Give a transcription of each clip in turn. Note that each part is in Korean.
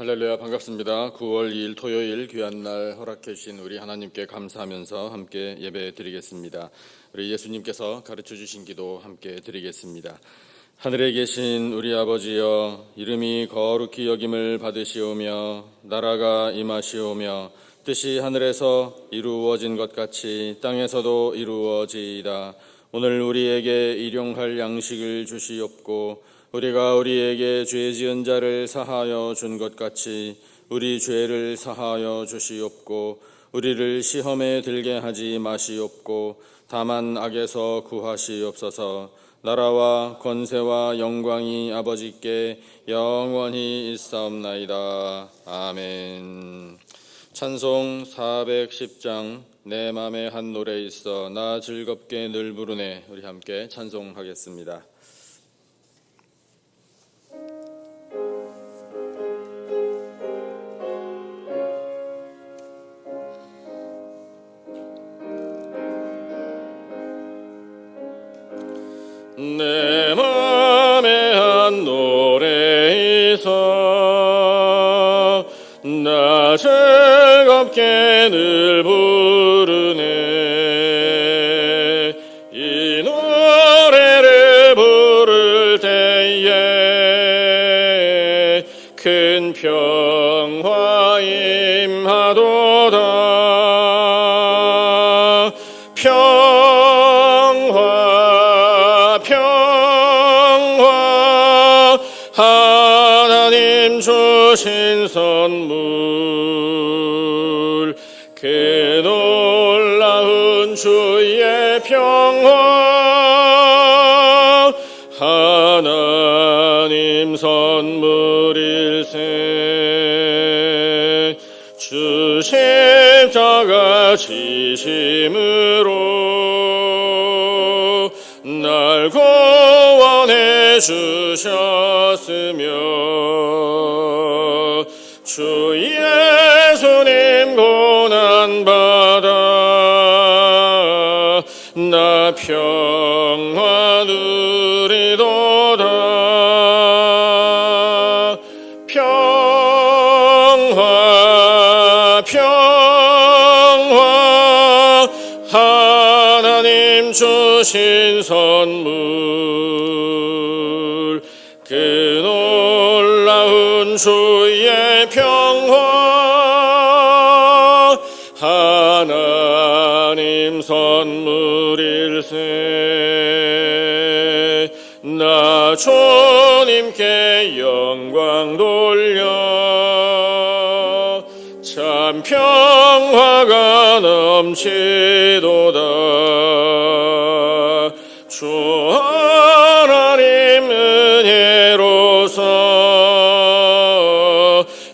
할렐루야, 반갑습니다. 9월 2일 토요일 귀한 날 허락해 주신 우리 하나님께 감사하면서 함께 예배 드리겠습니다. 우리 예수님께서 가르쳐 주신 기도 함께 드리겠습니다. 하늘에 계신 우리 아버지여, 이름이 거룩히 여김을 받으시오며 나라가 임하시오며 뜻이 하늘에서 이루어진 것 같이 땅에서도 이루어지이다. 오늘 우리에게 일용할 양식을 주시옵고 우리가 우리에게 죄 지은 자를 사하여 준 것 같이 우리 죄를 사하여 주시옵고 우리를 시험에 들게 하지 마시옵고 다만 악에서 구하시옵소서. 나라와 권세와 영광이 아버지께 영원히 있사옵나이다. 아멘. 찬송 410장 내 맘에 한 노래 있어 나 즐겁게 늘 부르네. 우리 함께 찬송하겠습니다. 내 맘에 한 노래 있어 나 즐겁게 늘 부르네. 이 노래를 부를 때에 큰 평화 임하도다. 하나님 주신 선물 그 놀라운 주의 평화 하나님 선물일세. 주 십자가 지심으로 날 구원해 주셨으며 주 예수님 고난받아 나 평화 누리도다. 평화 하나님 주신 선물 그 놀라운 주의 평화 하나님 선물일세. 나 주님께 영광 돌려 참 평화가 넘치도다. 주 하나님 은혜로서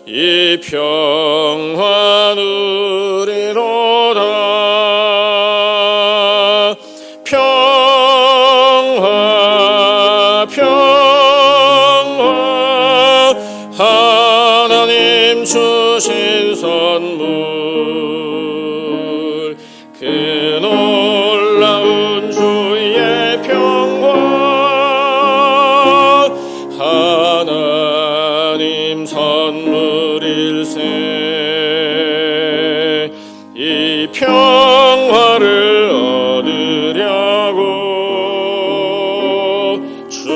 이 평화 누리로다. 평화 하나님 주신 선물 그 놀라운 주의 평화 하나님 선물일세. 이 평화를 얻으려고 주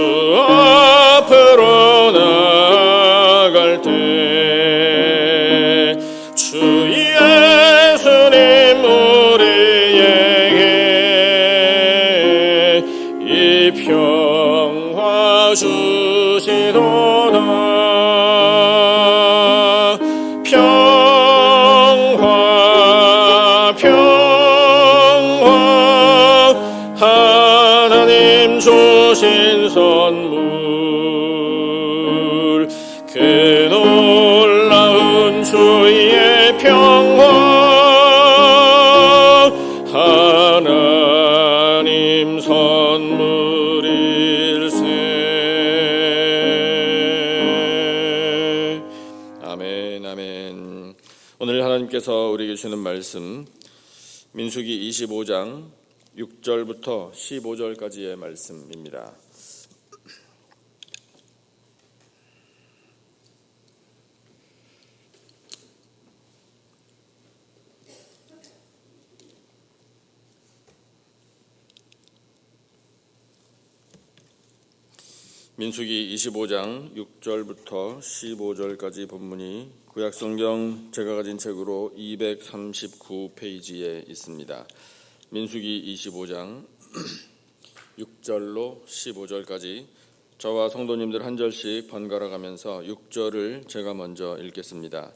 앞으로 나아갈 때 주 예수님 우리에게 이 평화 주시도다. 평화 하나님 주신 선물 그 놀라운 주의 평화 하나님 선물일세. 아멘. 아멘. 오늘 하나님께서 우리에게 주는 말씀 민수기 25장 6절부터 15절까지의 말씀입니다. 민수기 25장 6절부터 15절까지 본문이 구약성경 제가 가진 책으로 239페이지에 있습니다. 민수기 25장 6절로 15절까지 저와 성도님들 한 절씩 번갈아 가면서 6절을 제가 먼저 읽겠습니다.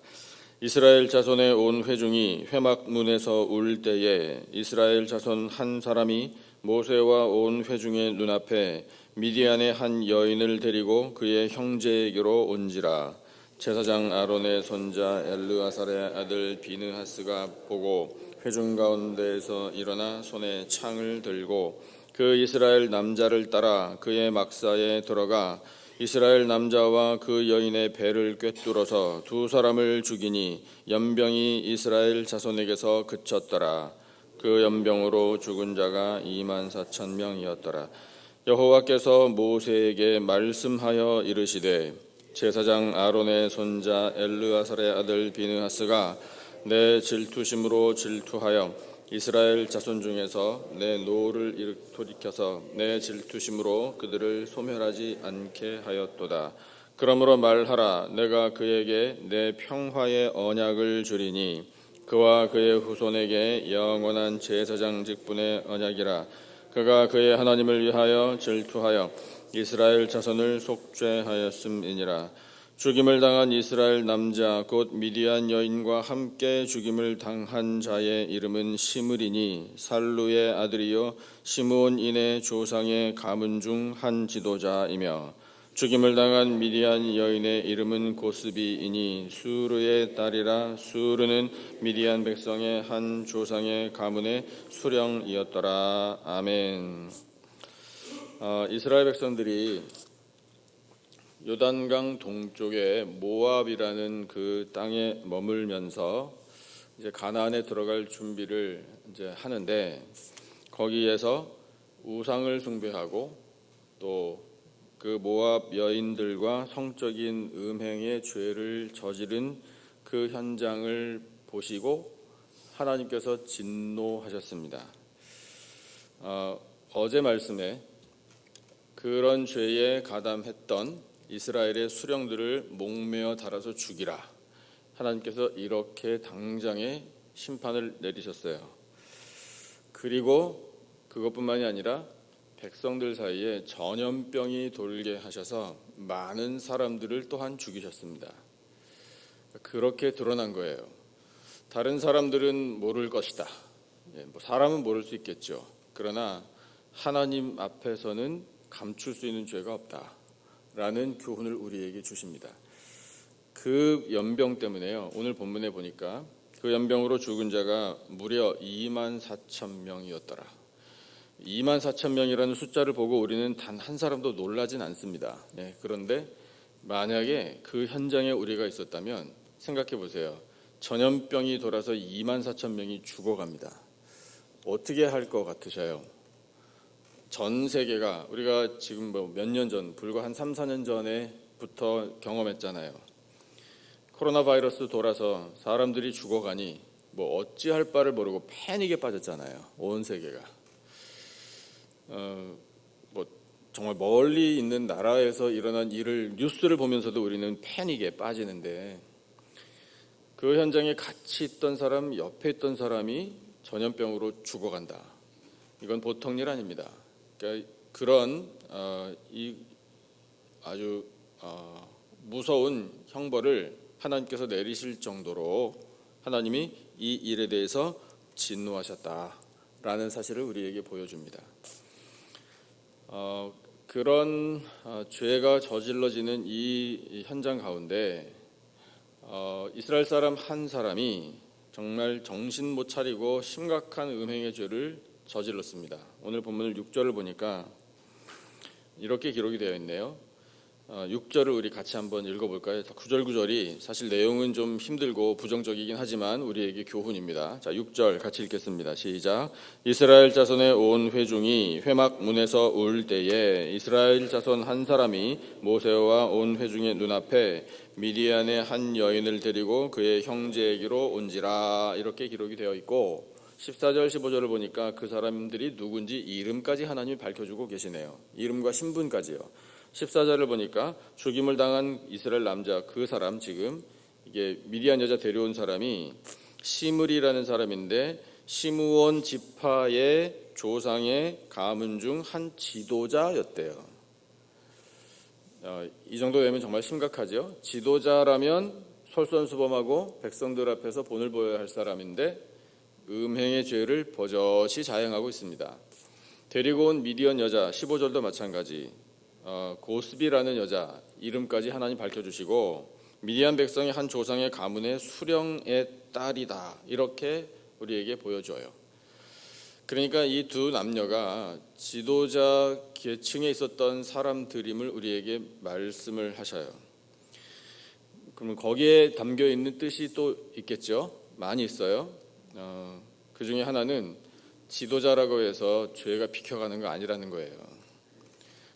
이스라엘 자손의 온 회중이 회막문에서 울 때에 이스라엘 자손 한 사람이 모세와 온 회중의 눈앞에 미디안의 한 여인을 데리고 그의 형제에게로 온지라. 제사장 아론의 손자 엘르아살의 아들 비느하스가 보고 회중 가운데에서 일어나 손에 창을 들고 그 이스라엘 남자를 따라 그의 막사에 들어가 이스라엘 남자와 그 여인의 배를 꿰뚫어서 두 사람을 죽이니 연병이 이스라엘 자손에게서 그쳤더라. 그 연병으로 죽은 자가 24,000명이었더라. 여호와께서 모세에게 말씀하여 이르시되 제사장 아론의 손자 엘르아살의 아들 비느하스가 내 질투심으로 질투하여 이스라엘 자손 중에서 내 노를 돌이켜서 내 질투심으로 그들을 소멸하지 않게 하였도다. 그러므로 말하라. 내가 그에게 내 평화의 언약을 주리니 그와 그의 후손에게 영원한 제사장 직분의 언약이라. 그가 그의 하나님을 위하여 질투하여 이스라엘 자손을 속죄하였음이니라. 죽임을 당한 이스라엘 남자 곧 미디안 여인과 함께 죽임을 당한 자의 이름은 시므리니 살루의 아들이요 시므온인의 조상의 가문 중 한 지도자이며 죽임을 당한 미디안 여인의 이름은 고스비이니 수르의 딸이라. 수르는 미디안 백성의 한 조상의 가문의 수령이었더라. 아멘. 이스라엘 백성들이 요단강 동쪽에 모압이라는 그 땅에 머물면서 이제 가나안에 들어갈 준비를 이제 하는데 거기에서 우상을 숭배하고 또 그 모압 여인들과 성적인 음행의 죄를 저지른 그 현장을 보시고 하나님께서 진노하셨습니다. 어제 말씀에 그런 죄에 가담했던 이스라엘의 수령들을 목매어 달아서 죽이라. 하나님께서 이렇게 당장에 심판을 내리셨어요. 그리고 그것뿐만이 아니라 백성들 사이에 전염병이 돌게 하셔서 많은 사람들을 또한 죽이셨습니다. 그렇게 드러난 거예요. 다른 사람들은 모를 것이다. 사람은 모를 수 있겠죠. 그러나 하나님 앞에서는 감출 수 있는 죄가 없다라는 교훈을 우리에게 주십니다. 그 연병 때문에요. 오늘 본문에 보니까 그 연병으로 죽은 자가 무려 24,000명이었더라. 24,000명이라는 숫자를 보고 우리는 단 한 사람도 놀라진 않습니다. 그런데 만약에 그 현장에 우리가 있었다면 생각해 보세요. 전염병이 돌아서 24,000명이 죽어갑니다. 어떻게 할 것 같으셔요? 전 세계가 우리가 지금 몇 년 전, 불과 한 3, 4년 전에부터 경험했잖아요. 코로나 바이러스 돌아서 사람들이 죽어가니 어찌할 바를 모르고 패닉에 빠졌잖아요. 온 세계가. 정말 멀리 있는 나라에서 일어난 일을 뉴스를 보면서도 우리는 패닉에 빠지는데 그 현장에 같이 있던 사람, 옆에 있던 사람이 전염병으로 죽어간다. 이건 보통 일 아닙니다. 그러니까 그런 아주 무서운 형벌을 하나님께서 내리실 정도로 하나님이 이 일에 대해서 진노하셨다라는 사실을 우리에게 보여줍니다. 그런 죄가 저질러지는 이 현장 가운데 이스라엘 사람 한 사람이 정말 정신 못 차리고 심각한 음행의 죄를 저질렀습니다. 오늘 본문을 6절을 보니까 이렇게 기록이 되어 있네요. 6절을 우리 같이 한번 읽어볼까요? 구절구절이 사실 내용은 좀 힘들고 부정적이긴 하지만 우리에게 교훈입니다. 자, 6절 같이 읽겠습니다. 시작. 이스라엘 자손의 온 회중이 회막문에서 울 때에 이스라엘 자손 한 사람이 모세와 온 회중의 눈앞에 미디안의 한 여인을 데리고 그의 형제에게로 온지라. 이렇게 기록이 되어 있고 14절 15절을 보니까 그 사람들이 누군지 이름까지 하나님이 밝혀주고 계시네요. 이름과 신분까지요. 14절을 보니까 죽임을 당한 이스라엘 남자 그 사람, 지금 이게 미디안 여자 데려온 사람이 시므리라는 사람인데 시므온 지파의 조상의 가문 중 한 지도자였대요. 이 정도 되면 정말 심각하죠. 지도자라면 솔선수범하고 백성들 앞에서 본을 보여야 할 사람인데 음행의 죄를 버젓이 자행하고 있습니다. 데리고 온 미디안 여자 15절도 마찬가지, 고스비라는 여자 이름까지 하나님 밝혀주시고 미디안 백성의 한 조상의 가문의 수령의 딸이다, 이렇게 우리에게 보여줘요. 그러니까 이 두 남녀가 지도자 계층에 있었던 사람들임을 우리에게 말씀을 하셔요. 그러면 거기에 담겨 있는 뜻이 또 있겠죠. 많이 있어요. 그 중에 하나는 지도자라고 해서 죄가 비켜가는 거 아니라는 거예요.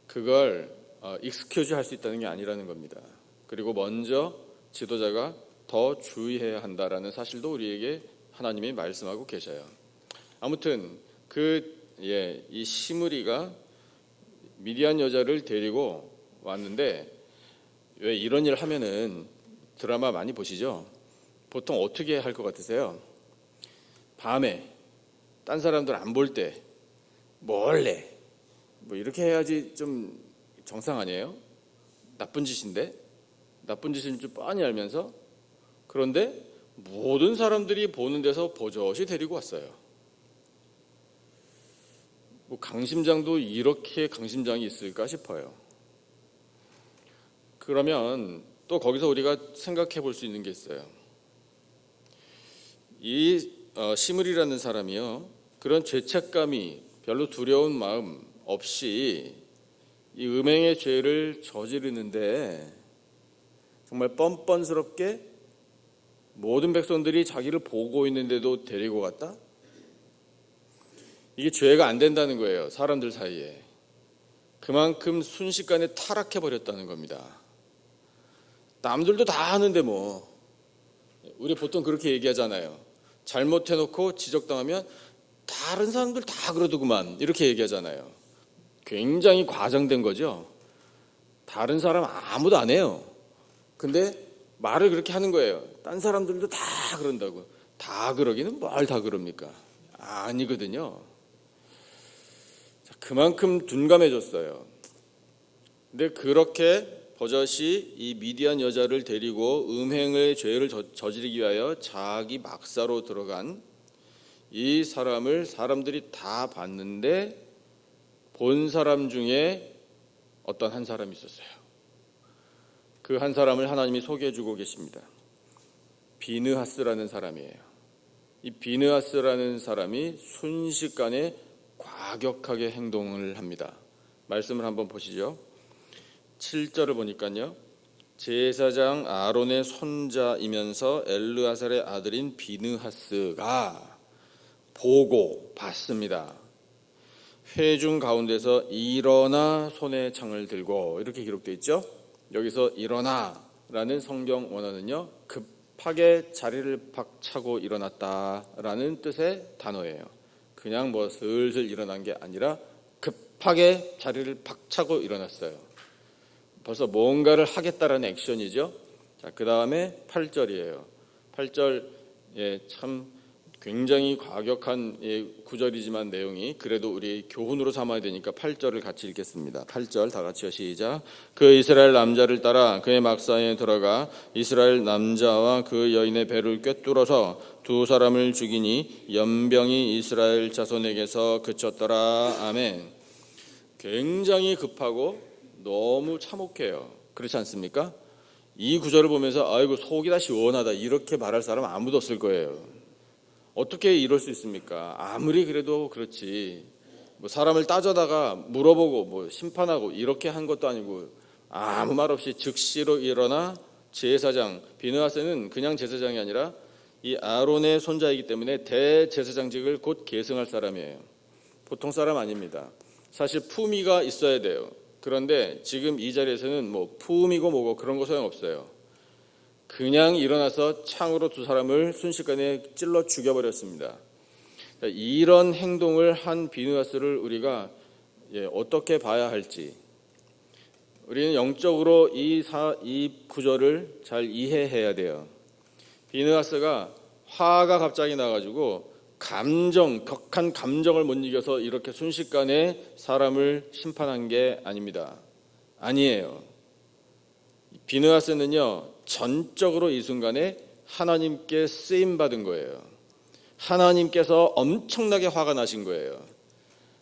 그걸 익스큐즈 할 수 있다는 게 아니라는 겁니다. 그리고 먼저 지도자가 더 주의해야 한다라는 사실도 우리에게 하나님이 말씀하고 계셔요. 아무튼 이 시므리가 미디안 여자를 데리고 왔는데, 왜 이런 일을 하면은 드라마 많이 보시죠? 보통 어떻게 할 것 같으세요? 밤에 딴 사람들 안 볼 때 몰래 뭐 이렇게 해야지 좀 정상 아니에요? 나쁜 짓인데, 나쁜 짓인 줄 뻔히 알면서. 그런데 모든 사람들이 보는 데서 버젓이 데리고 왔어요. 뭐 강심장도 이렇게 강심장이 있을까 싶어요. 그러면 또 거기서 우리가 생각해 볼 수 있는 게 있어요. 이 시므리라는 사람이요, 그런 죄책감이 별로 두려운 마음 없이 이 음행의 죄를 저지르는데 정말 뻔뻔스럽게 모든 백성들이 자기를 보고 있는데도 데리고 갔다? 이게 죄가 안 된다는 거예요. 사람들 사이에. 그만큼 순식간에 타락해버렸다는 겁니다. 남들도 다 하는데 뭐. 우리 보통 그렇게 얘기하잖아요. 잘못해놓고 지적당하면 다른 사람들 다 그러더구만, 이렇게 얘기하잖아요. 굉장히 과장된 거죠. 다른 사람 아무도 안 해요. 근데 말을 그렇게 하는 거예요. 딴 사람들도 다 그런다고. 다 그러기는 뭘 다 그럽니까? 아니거든요. 그만큼 둔감해졌어요. 근데 그렇게 버젓이 이 미디안 여자를 데리고 음행의 죄를 저지르기 위하여 자기 막사로 들어간 이 사람을 사람들이 다 봤는데 본 사람 중에 어떤 한 사람이 있었어요. 그 한 사람을 하나님이 소개해 주고 계십니다. 비느하스라는 사람이에요. 이 비느하스라는 사람이 순식간에 과격하게 행동을 합니다. 말씀을 한번 보시죠. 7절을 보니까요, 제사장 아론의 손자이면서 엘르아살의 아들인 비느하스가 보고 봤습니다. 회중 가운데서 일어나 손에 창을 들고, 이렇게 기록되어 있죠. 여기서 일어나라는 성경 원어는요, 급하게 자리를 박차고 일어났다라는 뜻의 단어예요. 그냥 뭐 슬슬 일어난 게 아니라 급하게 자리를 박차고 일어났어요. 벌써 뭔가를 하겠다라는 액션이죠. 자, 그 다음에 8절이에요. 8절, 참 굉장히 과격한 구절이지만 내용이 그래도 우리 교훈으로 삼아야 되니까 8절을 같이 읽겠습니다. 8절 다 같이요. 시작. 그 이스라엘 남자를 따라 그의 막사에 들어가 이스라엘 남자와 그 여인의 배를 꿰뚫어서 두 사람을 죽이니 연병이 이스라엘 자손에게서 그쳤더라. 아멘. 굉장히 급하고 너무 참혹해요. 그렇지 않습니까? 이 구절을 보면서 아이고 속이 다 시원하다, 이렇게 말할 사람 아무도 없을 거예요. 어떻게 이럴 수 있습니까? 아무리 그래도 그렇지, 뭐 사람을 따져다가 물어보고 뭐 심판하고 이렇게 한 것도 아니고 아무 말 없이 즉시로 일어나 제사장, 비느하스는 그냥 제사장이 아니라 이 아론의 손자이기 때문에 대제사장직을 곧 계승할 사람이에요. 보통 사람 아닙니다. 사실 품위가 있어야 돼요. 그런데 지금 이 자리에서는 뭐 품이고 뭐고 그런 거 소용없어요. 그냥 일어나서 창으로 두 사람을 순식간에 찔러 죽여버렸습니다. 이런 행동을 한 비느하스를 우리가 어떻게 봐야 할지, 우리는 영적으로 이 구절을 잘 이해해야 돼요. 비느하스가 화가 갑자기 나가지고 격한 감정을 못 이겨서 이렇게 순식간에 사람을 심판한 게 아닙니다. 아니에요. 비느하스는요, 전적으로 이 순간에 하나님께 쓰임 받은 거예요. 하나님께서 엄청나게 화가 나신 거예요.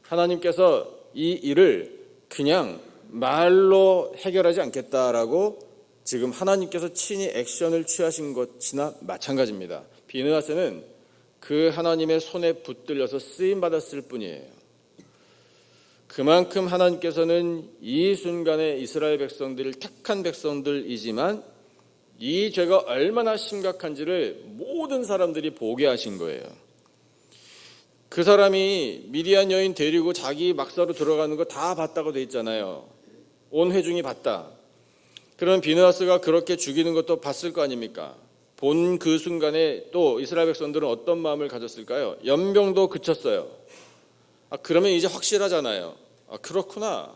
하나님께서 이 일을 그냥 말로 해결하지 않겠다라고 지금 하나님께서 친히 액션을 취하신 것이나 마찬가지입니다. 비느하스는 그 하나님의 손에 붙들려서 쓰임 받았을 뿐이에요. 그만큼 하나님께서는 이 순간에 이스라엘 백성들을 택한 백성들이지만 이 죄가 얼마나 심각한지를 모든 사람들이 보게 하신 거예요. 그 사람이 미디안 여인 데리고 자기 막사로 들어가는 거 다 봤다고 돼 있잖아요. 온 회중이 봤다. 그럼 비느하스가 그렇게 죽이는 것도 봤을 거 아닙니까? 본 그 순간에 또 이스라엘 백성들은 어떤 마음을 가졌을까요? 연병도 그쳤어요. 그러면 이제 확실하잖아요. 그렇구나.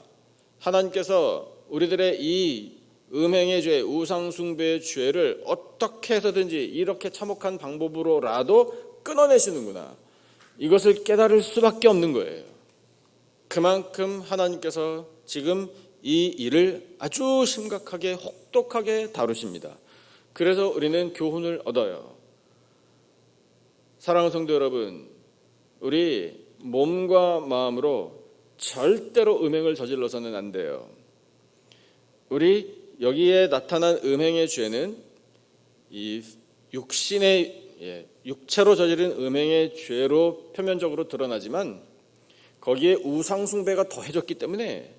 하나님께서 우리들의 이 음행의 죄, 우상숭배의 죄를 어떻게 해서든지 이렇게 참혹한 방법으로라도 끊어내시는구나. 이것을 깨달을 수밖에 없는 거예요. 그만큼 하나님께서 지금 이 일을 아주 심각하게 혹독하게 다루십니다. 그래서 우리는 교훈을 얻어요. 사랑하는 성도 여러분, 우리 몸과 마음으로 절대로 음행을 저질러서는 안 돼요. 우리 여기에 나타난 음행의 죄는 이 육체로 저지른 음행의 죄로 표면적으로 드러나지만 거기에 우상숭배가 더해졌기 때문에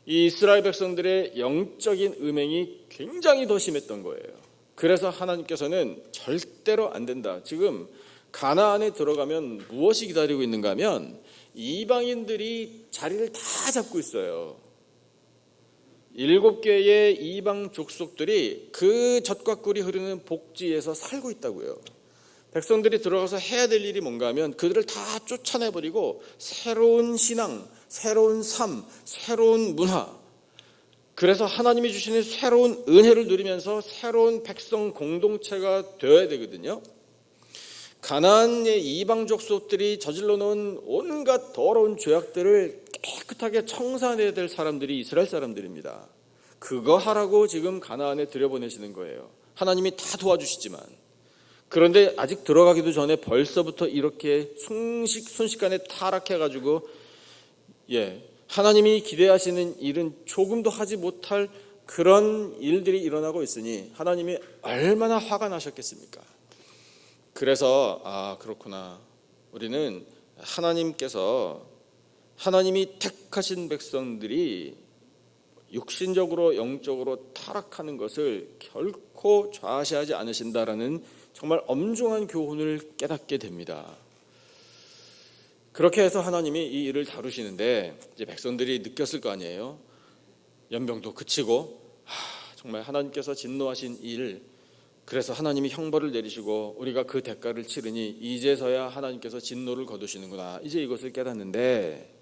이 이스라엘 백성들의 영적인 음행이 굉장히 더 심했던 거예요. 그래서 하나님께서는 절대로 안 된다. 지금 가나안에 들어가면 무엇이 기다리고 있는가 하면 이방인들이 자리를 다 잡고 있어요. 7개의 이방 족속들이 그 젖과 꿀이 흐르는 복지에서 살고 있다고요. 백성들이 들어가서 해야 될 일이 뭔가 하면 그들을 다 쫓아내버리고 새로운 신앙, 새로운 삶, 새로운 문화, 그래서 하나님이 주시는 새로운 은혜를 누리면서 새로운 백성 공동체가 되어야 되거든요. 가나안의 이방 족속들이 저질러 놓은 온갖 더러운 죄악들을 깨끗하게 청산해야 될 사람들이 이스라엘 사람들입니다. 그거 하라고 지금 가나안에 들여보내시는 거예요. 하나님이 다 도와주시지만. 그런데 아직 들어가기도 전에 벌써부터 이렇게 순식간에 타락해가지고 하나님이 기대하시는 일은 조금도 하지 못할 그런 일들이 일어나고 있으니 하나님이 얼마나 화가 나셨겠습니까? 그래서 그렇구나. 우리는 하나님이 택하신 백성들이 육신적으로 영적으로 타락하는 것을 결코 좌시하지 않으신다라는 정말 엄중한 교훈을 깨닫게 됩니다. 그렇게 해서 하나님이 이 일을 다루시는데 이제 백성들이 느꼈을 거 아니에요. 연병도 그치고 정말 하나님께서 진노하신 일, 그래서 하나님이 형벌을 내리시고 우리가 그 대가를 치르니 이제서야 하나님께서 진노를 거두시는구나. 이제 이것을 깨닫는데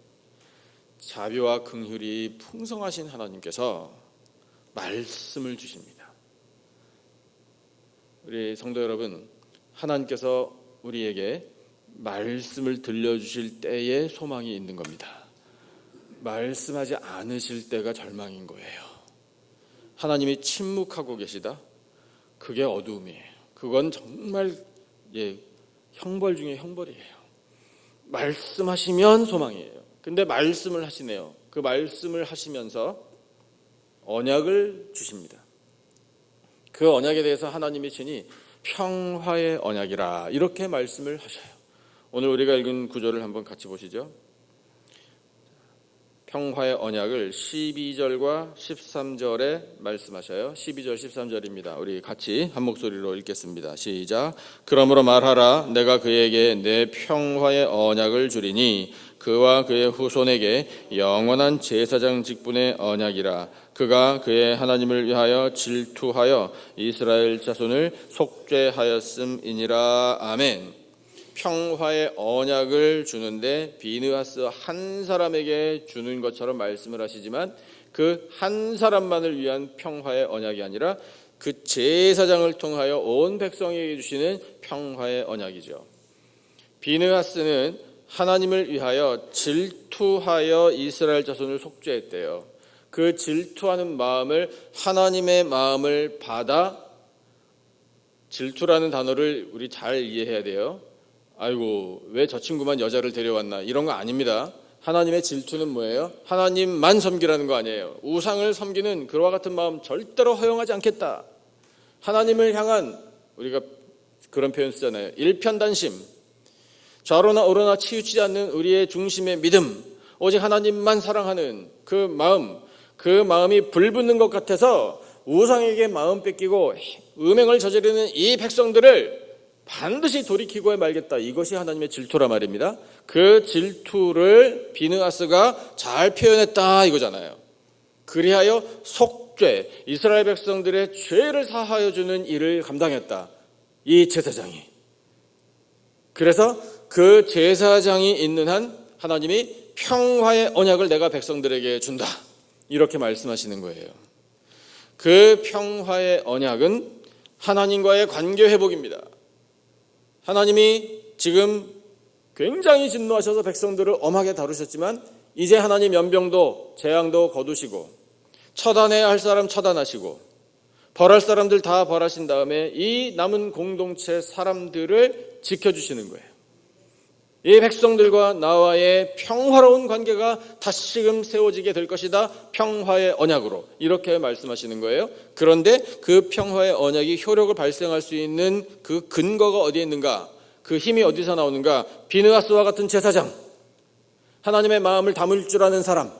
자비와 긍휼이 풍성하신 하나님께서 말씀을 주십니다. 우리 성도 여러분, 하나님께서 우리에게 말씀을 들려주실 때에 소망이 있는 겁니다. 말씀하지 않으실 때가 절망인 거예요. 하나님이 침묵하고 계시다? 그게 어두움이에요. 그건 정말 형벌 중에 형벌이에요. 말씀하시면 소망이에요. 근데 말씀을 하시네요. 그 말씀을 하시면서 언약을 주십니다. 그 언약에 대해서 하나님이 친히 평화의 언약이라 이렇게 말씀을 하셔요. 오늘 우리가 읽은 구절을 한번 같이 보시죠. 평화의 언약을 12절과 13절에 말씀하셔요. 12절 13절입니다. 우리 같이 한 목소리로 읽겠습니다. 시작. 그러므로 말하라. 내가 그에게 내 평화의 언약을 주리니 그와 그의 후손에게 영원한 제사장 직분의 언약이라. 그가 그의 하나님을 위하여 질투하여 이스라엘 자손을 속죄하였음이니라. 아멘. 평화의 언약을 주는데 비느하스 한 사람에게 주는 것처럼 말씀을 하시지만 그 한 사람만을 위한 평화의 언약이 아니라 그 제사장을 통하여 온 백성에게 주시는 평화의 언약이죠. 비느하스는 하나님을 위하여 질투하여 이스라엘 자손을 속죄했대요. 그 질투하는 마음을 하나님의 마음을 받아, 질투라는 단어를 우리 잘 이해해야 돼요. 아이고 왜 저 친구만 여자를 데려왔나 이런 거 아닙니다. 하나님의 질투는 뭐예요? 하나님만 섬기라는 거 아니에요. 우상을 섬기는 그와 같은 마음 절대로 허용하지 않겠다. 하나님을 향한, 우리가 그런 표현 쓰잖아요. 일편단심, 좌로나 우로나 치우치지 않는 우리의 중심의 믿음, 오직 하나님만 사랑하는 그 마음, 그 마음이 불붙는 것 같아서 우상에게 마음 뺏기고 음행을 저지르는 이 백성들을 반드시 돌이키고 말겠다. 이것이 하나님의 질투라 말입니다. 그 질투를 비느하스가 잘 표현했다 이거잖아요. 그리하여 속죄, 이스라엘 백성들의 죄를 사하여 주는 일을 감당했다. 이 제사장이. 그래서 그 제사장이 있는 한 하나님이 평화의 언약을 내가 백성들에게 준다. 이렇게 말씀하시는 거예요. 그 평화의 언약은 하나님과의 관계 회복입니다. 하나님이 지금 굉장히 진노하셔서 백성들을 엄하게 다루셨지만 이제 하나님 연병도 재앙도 거두시고 처단해야 할 사람 처단하시고 벌할 사람들 다 벌하신 다음에 이 남은 공동체 사람들을 지켜주시는 거예요. 이 백성들과 나와의 평화로운 관계가 다시금 세워지게 될 것이다. 평화의 언약으로 이렇게 말씀하시는 거예요. 그런데 그 평화의 언약이 효력을 발생할 수 있는 그 근거가 어디에 있는가? 그 힘이 어디서 나오는가? 비느하스와 같은 제사장, 하나님의 마음을 담을 줄 아는 사람,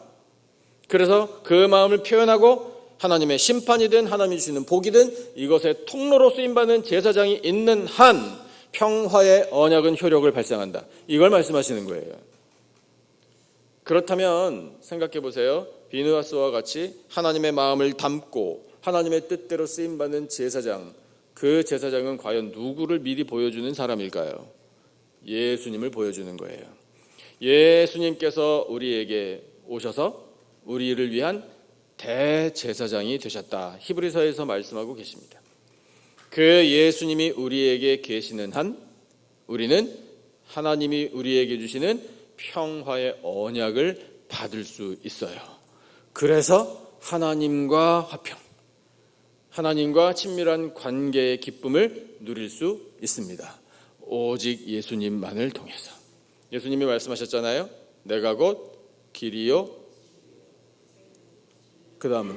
그래서 그 마음을 표현하고 하나님의 심판이든 하나님이 주시는 복이든 이것의 통로로 쓰임받는 제사장이 있는 한 평화의 언약은 효력을 발생한다. 이걸 말씀하시는 거예요. 그렇다면 생각해 보세요. 비느하스와 같이 하나님의 마음을 담고 하나님의 뜻대로 쓰임받는 제사장, 그 제사장은 과연 누구를 미리 보여주는 사람일까요? 예수님을 보여주는 거예요. 예수님께서 우리에게 오셔서 우리를 위한 대제사장이 되셨다. 히브리서에서 말씀하고 계십니다. 그 예수님이 우리에게 계시는 한 우리는 하나님이 우리에게 주시는 평화의 언약을 받을 수 있어요. 그래서 하나님과 화평, 하나님과 친밀한 관계의 기쁨을 누릴 수 있습니다. 오직 예수님만을 통해서. 예수님이 말씀하셨잖아요. 내가 곧 길이요. 그 다음은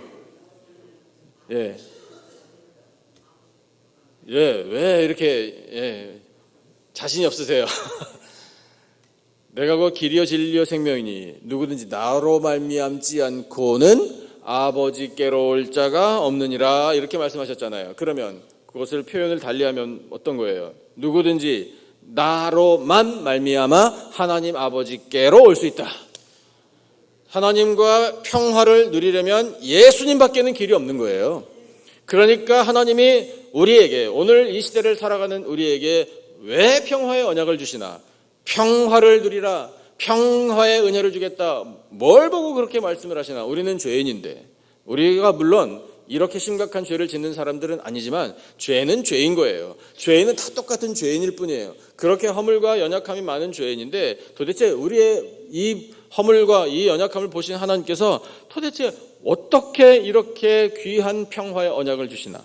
왜 이렇게 자신이 없으세요? 내가 곧 길이요 진리요 생명이니 누구든지 나로 말미암지 않고는 아버지께로 올 자가 없느니라 이렇게 말씀하셨잖아요. 그러면 그것을 표현을 달리하면 어떤 거예요? 누구든지 나로만 말미암아 하나님 아버지께로 올 수 있다. 하나님과 평화를 누리려면 예수님밖에는 길이 없는 거예요. 그러니까 하나님이 우리에게, 오늘 이 시대를 살아가는 우리에게 왜 평화의 언약을 주시나? 평화를 누리라, 평화의 은혜를 주겠다. 뭘 보고 그렇게 말씀을 하시나? 우리는 죄인인데, 우리가 물론 이렇게 심각한 죄를 짓는 사람들은 아니지만 죄는 죄인 거예요. 죄인은 다 똑같은 죄인일 뿐이에요. 그렇게 허물과 연약함이 많은 죄인인데 도대체 우리의 이 허물과 이 연약함을 보신 하나님께서 도대체 어떻게 이렇게 귀한 평화의 언약을 주시나?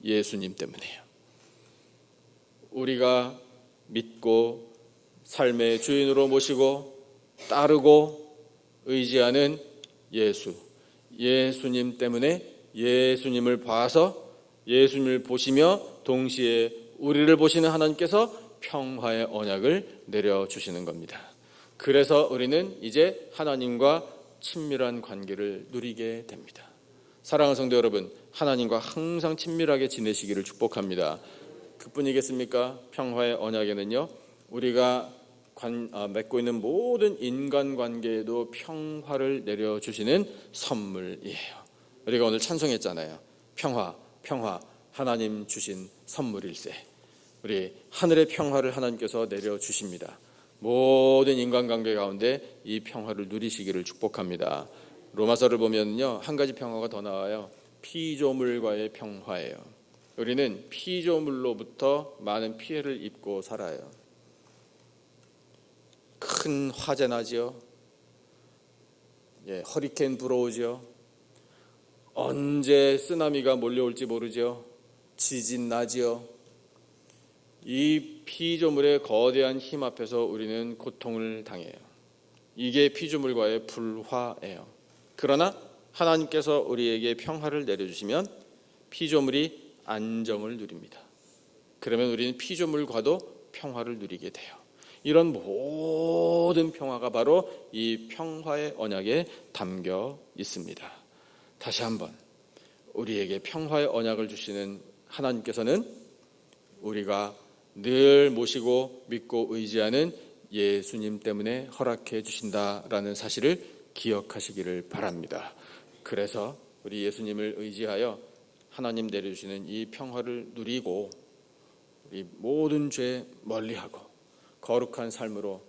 예수님 때문이에요. 우리가 믿고 삶의 주인으로 모시고 따르고 의지하는 예수, 예수님 때문에 예수님을 봐서 예수님을 보시며 동시에 우리를 보시는 하나님께서 평화의 언약을 내려주시는 겁니다. 그래서 우리는 이제 하나님과 친밀한 관계를 누리게 됩니다. 사랑하는 성도 여러분, 하나님과 항상 친밀하게 지내시기를 축복합니다. 그뿐이겠습니까? 평화의 언약에는요, 우리가 맺고 있는 모든 인간관계에도 평화를 내려주시는 선물이에요. 우리가 오늘 찬송했잖아요. 평화, 평화, 하나님 주신 선물일세. 우리 하늘의 평화를 하나님께서 내려주십니다. 모든 인간관계 가운데 이 평화를 누리시기를 축복합니다. 로마서를 보면요, 한 가지 평화가 더 나와요. 피조물과의 평화예요. 우리는 피조물로부터 많은 피해를 입고 살아요. 큰 화재 나지요. 허리케인 불어오죠. 언제 쓰나미가 몰려올지 모르죠. 지진 나지요. 이 피조물의 거대한 힘 앞에서 우리는 고통을 당해요. 이게 피조물과의 불화예요. 그러나 하나님께서 우리에게 평화를 내려주시면 피조물이 안정을 누립니다. 그러면 우리는 피조물과도 평화를 누리게 돼요. 이런 모든 평화가 바로 이 평화의 언약에 담겨 있습니다. 다시 한번, 우리에게 평화의 언약을 주시는 하나님께서는 우리가 늘 모시고 믿고 의지하는 예수님 때문에 허락해 주신다라는 사실을 기억하시기를 바랍니다. 그래서 우리 예수님을 의지하여 하나님 내려주시는 이 평화를 누리고 우리 모든 죄 멀리하고 거룩한 삶으로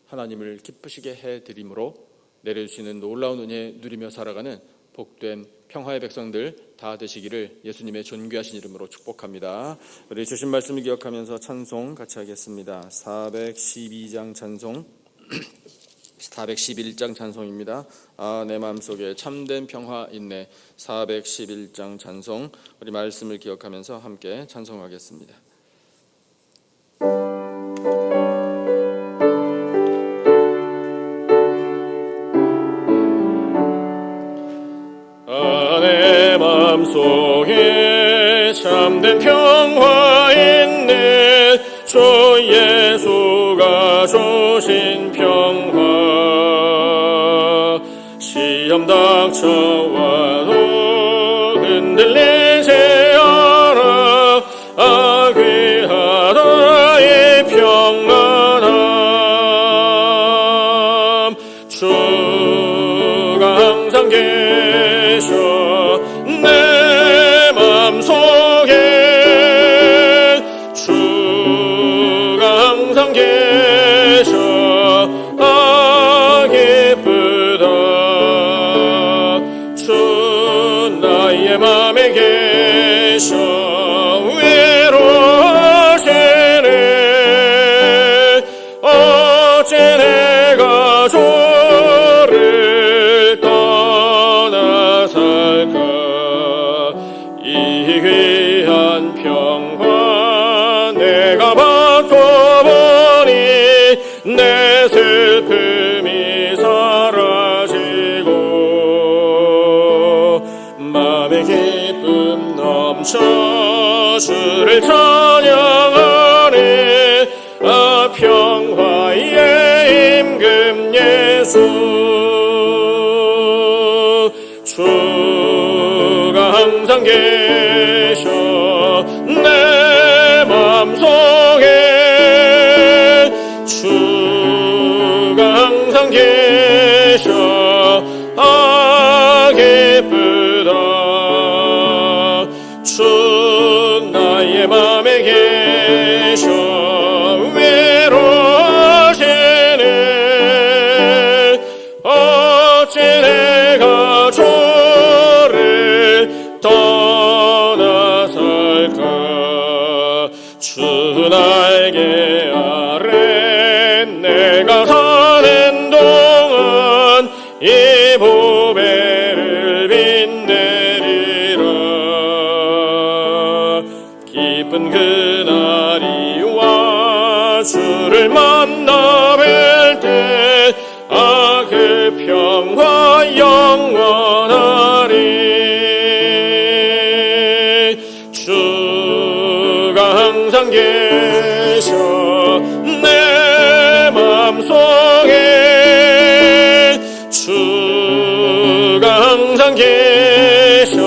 하나님을 기쁘시게 해드림으로 내려주시는 놀라운 은혜 누리며 살아가는 복된 평화의 백성들 다 되시기를 예수님의 존귀하신 이름으로 축복합니다. 우리 주신 말씀을 기억하면서 찬송 같이 하겠습니다. 412장 찬송 411장 찬송입니다. 내 마음속에 참된 평화 있네. 411장 찬송, 우리 말씀을 기억하면서 함께 찬송하겠습니다. 내 마음속에 참된 평화 있네. 주 예수가 주신 평화. 시험 닥쳐와도 흔들리지 않아. 귀하다 이 평안함. 주가 항상 계셔 내 맘속에. 주가 항상 계셔 기쁘다. 주 나의 맘에 계셔 외로워지네. 어째 내가 주를 떠나 살까. 이 귀한 평화 내가 받고 보니 내 슬픔이 사라지고 마음의 기쁨 넘쳐 주를 찬양하네. 평화의 임금 예수. 주가 항상 계셔 내 맘속에. 주가 항상 계셔 기쁘다. 주 나의 맘에 계셔 외로워지네. 어째 내가 주를 떠나 살까. 주 날개 아래 내가 사는 동안 이 보배를 빛내리라. 기쁜 그날이 와 주를 만나 뵐 때 그 평화 영원하리. 주가 항상 계셔 내 맘속에. 주가 항상 계셔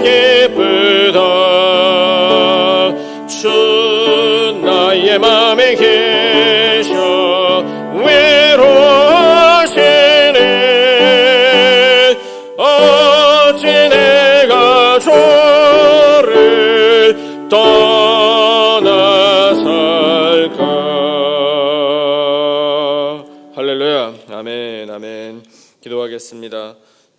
기쁘다. 주 나의 맘에 계셔 외로워지네. 어찌 내가 주를 떠나 할렐루야. 아멘. 아멘. 기도하겠습니다.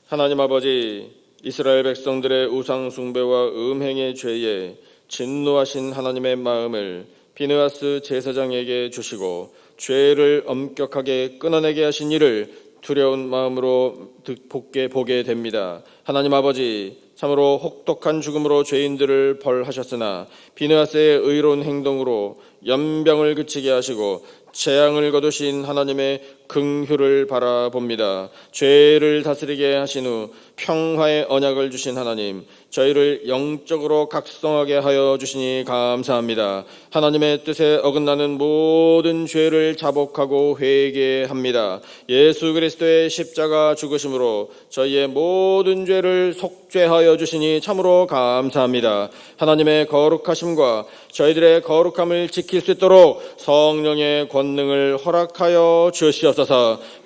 하나님 아버지, 이스라엘 백성들의 우상 숭배와 음행의 죄에 진노하신 하나님의 마음을 비느하스 제사장에게 주시고 죄를 엄격하게 끊어내게 하신 이를 두려운 마음으로 보게 됩니다. 하나님 아버지, 참으로 혹독한 죽음으로 죄인들을 벌하셨으나 비느하스의 의로운 행동으로 연병을 그치게 하시고 재앙을 거두신 하나님의 긍휼을 바라봅니다. 죄를 다스리게 하신 후 평화의 언약을 주신 하나님, 저희를 영적으로 각성하게 하여 주시니 감사합니다. 하나님의 뜻에 어긋나는 모든 죄를 자복하고 회개합니다. 예수 그리스도의 십자가 죽으심으로 저희의 모든 죄를 속죄하여 주시니 참으로 감사합니다. 하나님의 거룩하심과 저희들의 거룩함을 지킬 수 있도록 성령의 권능을 허락하여 주시옵소서.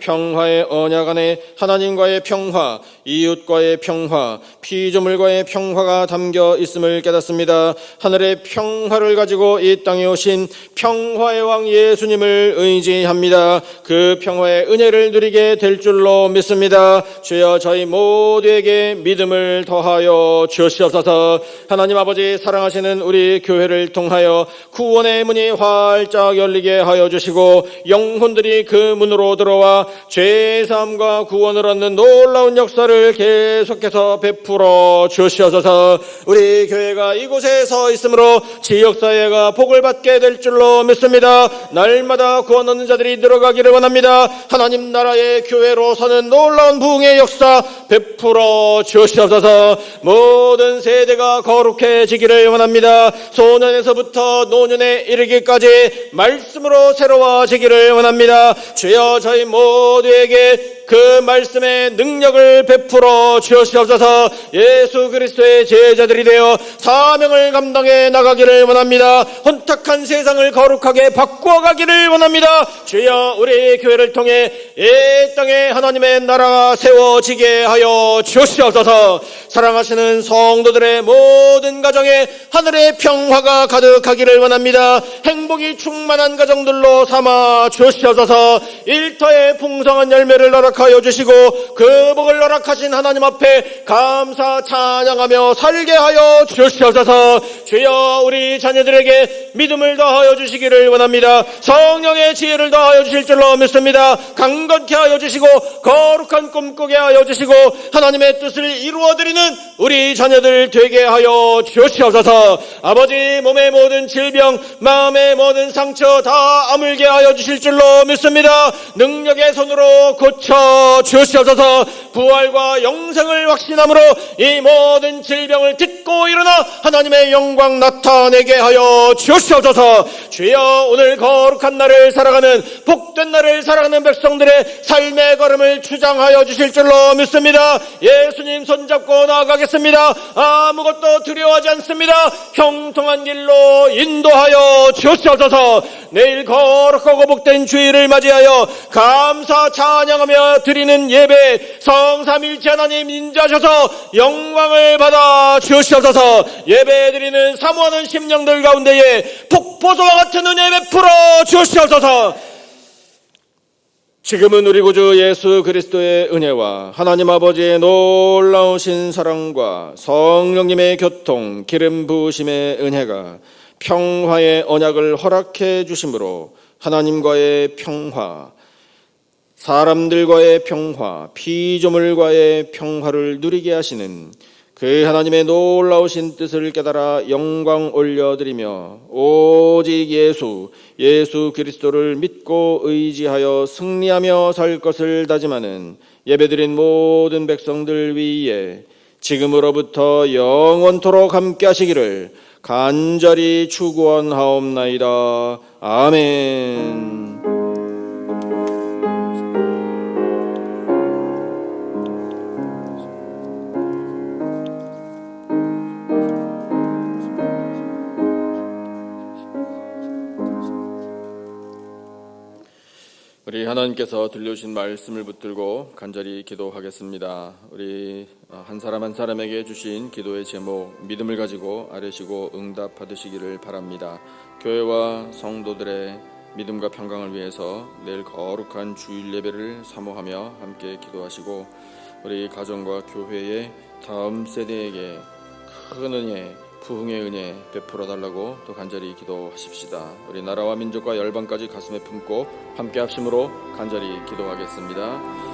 평화의 언약 안에 하나님과의 평화, 이웃과의 평화, 피조물과의 평화가 담겨 있음을 깨닫습니다. 하늘의 평화를 가지고 이 땅에 오신 평화의 왕 예수님을 의지합니다. 그 평화의 은혜를 누리게 될 줄로 믿습니다. 주여, 저희 모두에게 믿음을 더하여 주시옵소서. 하나님 아버지, 사랑하시는 우리 교회를 통하여 구원의 문이 활짝 열리게 하여 주시고 영혼들이 그 문으로 들어와 죄사함과 구원을 얻는 놀라운 역사를 계속해서 베풀어 주시옵소서. 우리 교회가 이곳에 서 있으므로 지역사회가 복을 받게 될 줄로 믿습니다. 날마다 구원 얻는 자들이 늘어가기를 원합니다. 하나님 나라의 교회로 서는 놀라운 부흥의 역사 베풀어 주시옵소서. 모든 세대가 거룩해지기를 원합니다. 소년에서부터 노년에 이르기까지 말씀으로 새로워지기를 원합니다. 주여, 저희 모두에게 그 말씀의 능력을 베풀어 주시옵소서. 예수 그리스도의 제자들이 되어 사명을 감당해 나가기를 원합니다. 혼탁한 세상을 거룩하게 바꾸어가기를 원합니다. 주여, 우리 교회를 통해 이 땅에 하나님의 나라가 세워지게 하여 주시옵소서. 사랑하시는 성도들의 모든 가정에 하늘의 평화가 가득하기를 원합니다. 행복이 충만한 가정들로 삼아 주시옵소서. 일터의 풍성한 열매를 허락하여 주시고 그 복을 허락하신 하나님 앞에 감사 찬양하며 살게 하여 주시옵소서. 주여, 우리 자녀들에게 믿음을 더하여 주시기를 원합니다. 성령의 지혜를 더하여 주실 줄로 믿습니다. 강건케 하여 주시고 거룩한 꿈 꾸게 하여 주시고 하나님의 뜻을 이루어드리는 우리 자녀들 되게 하여 주시옵소서. 아버지, 몸의 모든 질병, 마음의 모든 상처 다 아물게 하여 주실 줄로 믿습니다. 능력의 손으로 고쳐 주시옵소서. 부활과 영생을 확신함으로 이 모든 질병을 딛고 일어나 하나님의 영광 나타내게 하여 주시옵소서. 주여, 오늘 거룩한 날을 살아가는, 복된 날을 살아가는 백성들의 삶의 걸음을 주장하여 주실 줄로 믿습니다. 예수님 손잡고 나아가겠습니다. 아무것도 두려워하지 않습니다. 형통한 길로 인도하여 주시옵소서. 내일 거룩하고 복된 주일을 맞이하여 감사 찬양하며 드리는 예배 성삼일체 하나님 인자하셔서 영광을 받아 주시옵소서. 예배 드리는 사모하는 심령들 가운데에 폭포수와 같은 은혜 베풀어 주시옵소서. 지금은 우리 구주 예수 그리스도의 은혜와 하나님 아버지의 놀라우신 사랑과 성령님의 교통, 기름 부으심의 은혜가 평화의 언약을 허락해 주심으로 하나님과의 평화, 사람들과의 평화, 피조물과의 평화를 누리게 하시는 그 하나님의 놀라우신 뜻을 깨달아 영광 올려드리며 오직 예수 그리스도를 믿고 의지하여 승리하며 살 것을 다짐하는 예배드린 모든 백성들 위에 지금으로부터 영원토록 함께 하시기를 간절히 축원하옵나이다. 아멘. 우리 하나님께서 들려주신 말씀을 붙들고 간절히 기도하겠습니다. 우리 한 사람 한 사람에게 주신 기도의 제목, 믿음을 가지고 아뢰시고 응답 받으시기를 바랍니다. 교회와 성도들의 믿음과 평강을 위해서 내일 거룩한 주일 예배를 사모하며 함께 기도하시고 우리 가정과 교회의 다음 세대에게 큰 은혜, 부흥의 은혜 베풀어 달라고 또 간절히 기도하십시다. 우리 나라와 민족과 열방까지 가슴에 품고 함께 합심으로 간절히 기도하겠습니다.